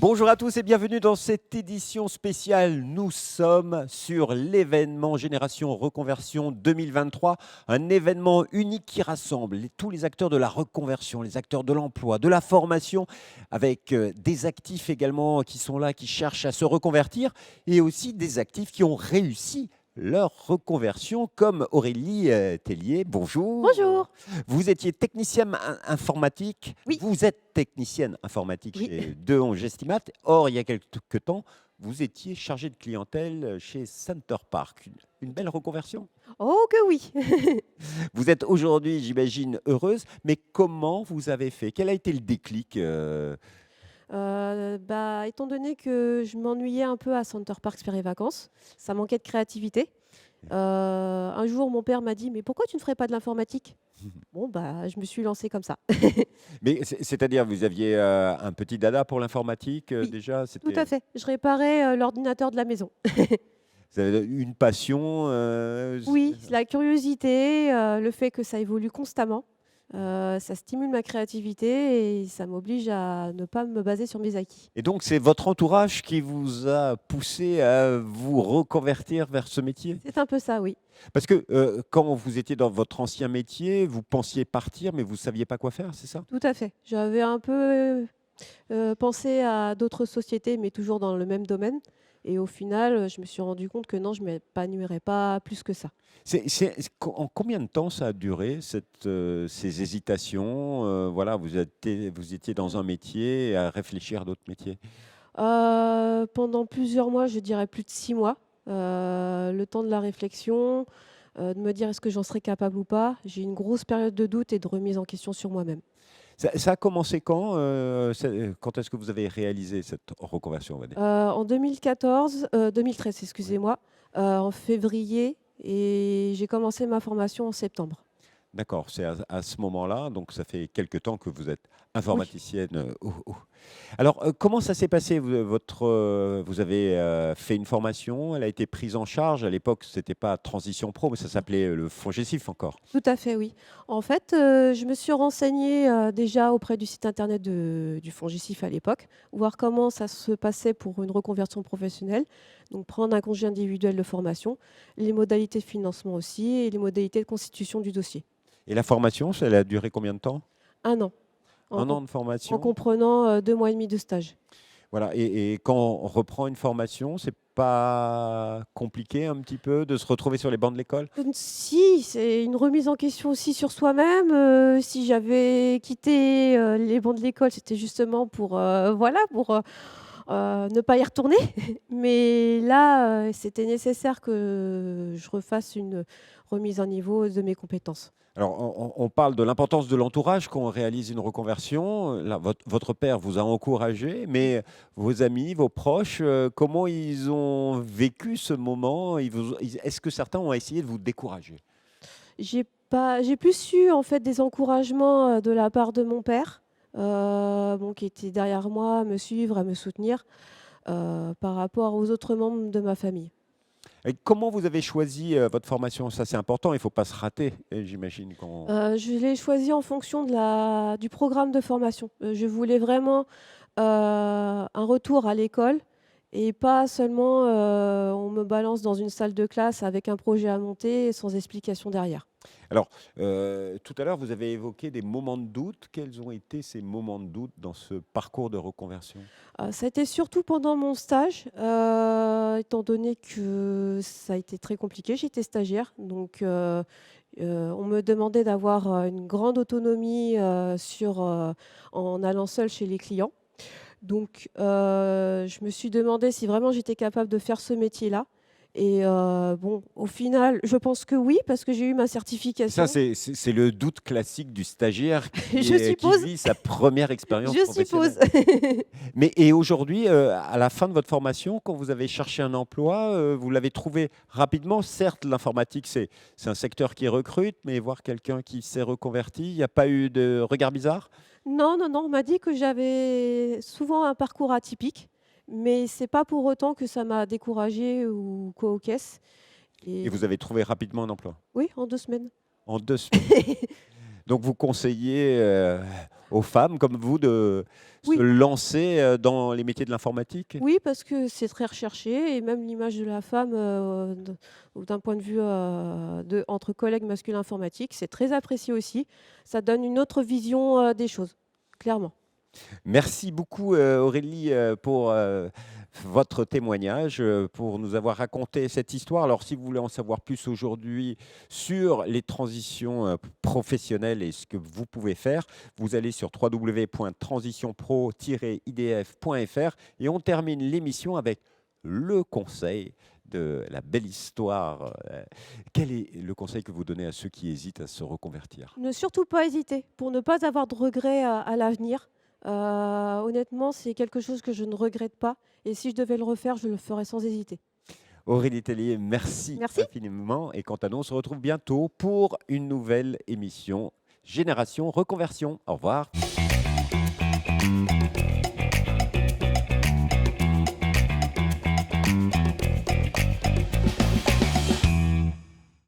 Bonjour à tous et bienvenue dans cette édition spéciale. Nous sommes sur l'événement Génération Reconversion 2023, un événement unique qui rassemble tous les acteurs de la reconversion, les acteurs de l'emploi, de la formation, avec des actifs également qui sont là, qui cherchent à se reconvertir, et aussi des actifs qui ont réussi leur reconversion, comme Aurélie Tellier. Bonjour. Bonjour. Vous étiez technicienne informatique. Oui. Vous êtes technicienne informatique Oui. chez DeHonge Gestimat. Or, il y a quelques temps, vous étiez chargée de clientèle chez Center Park. Une belle reconversion. Oh que oui. Vous êtes aujourd'hui, j'imagine, heureuse. Mais comment vous avez fait? Quel a été le déclic Étant donné que je m'ennuyais un peu à Center Parcs Spire et Vacances, ça manquait de créativité. Un jour, mon père m'a dit: «Mais pourquoi tu ne ferais pas de l'informatique?» Bon, je me suis lancée comme ça. Mais c'est-à-dire, vous aviez un petit dada pour l'informatique Oui, déjà? tout à fait. Je réparais, l'ordinateur de la maison. Vous avez une passion Oui, c'est la curiosité, le fait que ça évolue constamment, ça stimule ma créativité et ça m'oblige à ne pas me baser sur mes acquis. Et donc, c'est votre entourage qui vous a poussé à vous reconvertir vers ce métier? C'est un peu ça, oui. Parce que quand vous étiez dans votre ancien métier, vous pensiez partir, mais vous ne saviez pas quoi faire, c'est ça? Tout à fait. J'avais un peu, pensé à d'autres sociétés, mais toujours dans le même domaine et au final, je me suis rendu compte que non, je m'épanouirais pas plus que ça. En combien de temps ça a duré, ces hésitations voilà, vous étiez dans un métier à réfléchir à d'autres métiers. Pendant plusieurs mois, je dirais plus de 6 mois, le temps de la réflexion, de me dire: «Est-ce que j'en serais capable ou pas?» J'ai eu une grosse période de doute et de remise en question sur moi-même. Ça a commencé quand quand est-ce que vous avez réalisé cette reconversion, on va dire? En 2014, 2013, excusez-moi, en février et j'ai commencé ma formation en septembre. D'accord, c'est à ce moment-là, donc ça fait quelque temps que vous êtes Oui. informaticienne. Alors, comment ça s'est passé? Vous avez fait une formation, elle a été prise en charge. À l'époque, ce n'était pas Transition Pro, mais ça s'appelait le FONGECIF encore. Tout à fait, oui. En fait, je me suis renseignée, déjà auprès du site internet du FONGICIF à l'époque, voir comment ça se passait pour une reconversion professionnelle. Donc prendre un congé individuel de formation, les modalités de financement aussi et les modalités de constitution du dossier. Et la formation, elle a duré combien de temps? 1 an, en Un com an de en formation? comprenant, 2 mois et demi de stage. Voilà, et quand on reprend une formation, c'est pas compliqué un petit peu de se retrouver sur les bancs de l'école? Si, c'est une remise en question aussi sur soi-même, si j'avais quitté, les bancs de l'école, c'était justement pour, voilà, pour, ne pas y retourner. Mais là, c'était nécessaire que je refasse une remise à niveau de mes compétences. Alors, on parle de l'importance de l'entourage quand on réalise une reconversion. Là, votre père vous a encouragé, mais vos amis, vos proches, comment ils ont vécu ce moment? Est-ce que certains ont essayé de vous décourager? J'ai plus eu en fait des encouragements, de la part de mon père, bon qui était derrière moi à me suivre, à me soutenir, par rapport aux autres membres de ma famille. Et comment vous avez choisi votre formation? Ça, c'est important, il ne faut pas se rater, j'imagine. Je l'ai choisi en fonction du programme de formation. Je voulais vraiment, un retour à l'école et pas seulement, on me balance dans une salle de classe avec un projet à monter sans explication derrière. Alors, tout à l'heure, vous avez évoqué des moments de doute. Quels ont été ces moments de doute dans ce parcours de reconversion? Ça a été surtout pendant mon stage, étant donné que ça a été très compliqué. J'étais stagiaire, donc on me demandait d'avoir, une grande autonomie, en allant seule chez les clients. Donc je me suis demandé si vraiment j'étais capable de faire ce métier-là et bon, au final, je pense que oui, parce que j'ai eu ma Ça, certification. c'est le doute classique du stagiaire Je qui suppose, vit sa première expérience je professionnelle. suppose. Mais et aujourd'hui, à la fin de votre formation, quand vous avez cherché un emploi, vous l'avez trouvé rapidement? Certes, l'informatique, c'est un secteur qui recrute, mais voir quelqu'un qui s'est reconverti, il n'y a pas eu de regard bizarre? Non, non, non, on m'a dit que j'avais souvent un parcours atypique, mais c'est pas pour autant que ça m'a découragée ou quoi aux caisses Et et vous avez trouvé rapidement un emploi? oui, en 2 semaines. En 2 semaines? Donc vous conseillez, aux femmes comme vous de se Oui. lancer dans les métiers de l'informatique? Oui, parce que c'est très recherché et même l'image de la femme, d'un point de vue, entre collègues masculins informatiques, c'est très apprécié aussi. Ça donne une autre vision, des choses, clairement. Merci beaucoup Aurélie pour votre témoignage, pour nous avoir raconté cette histoire. Alors si vous voulez en savoir plus aujourd'hui sur les transitions professionnelles et ce que vous pouvez faire, vous allez sur www.transitionpro-idf.fr et on termine l'émission avec le conseil de la belle histoire. Quel est le conseil que vous donnez à ceux qui hésitent à se reconvertir? Ne surtout pas hésiter pour ne pas avoir de regrets à l'avenir. Honnêtement, c'est quelque chose que je ne regrette pas et si je devais le refaire, je le ferais sans hésiter. Aurélie Tellier, merci Merci. infiniment. Et quant à nous, on se retrouve bientôt pour une nouvelle émission Génération Reconversion. Au revoir.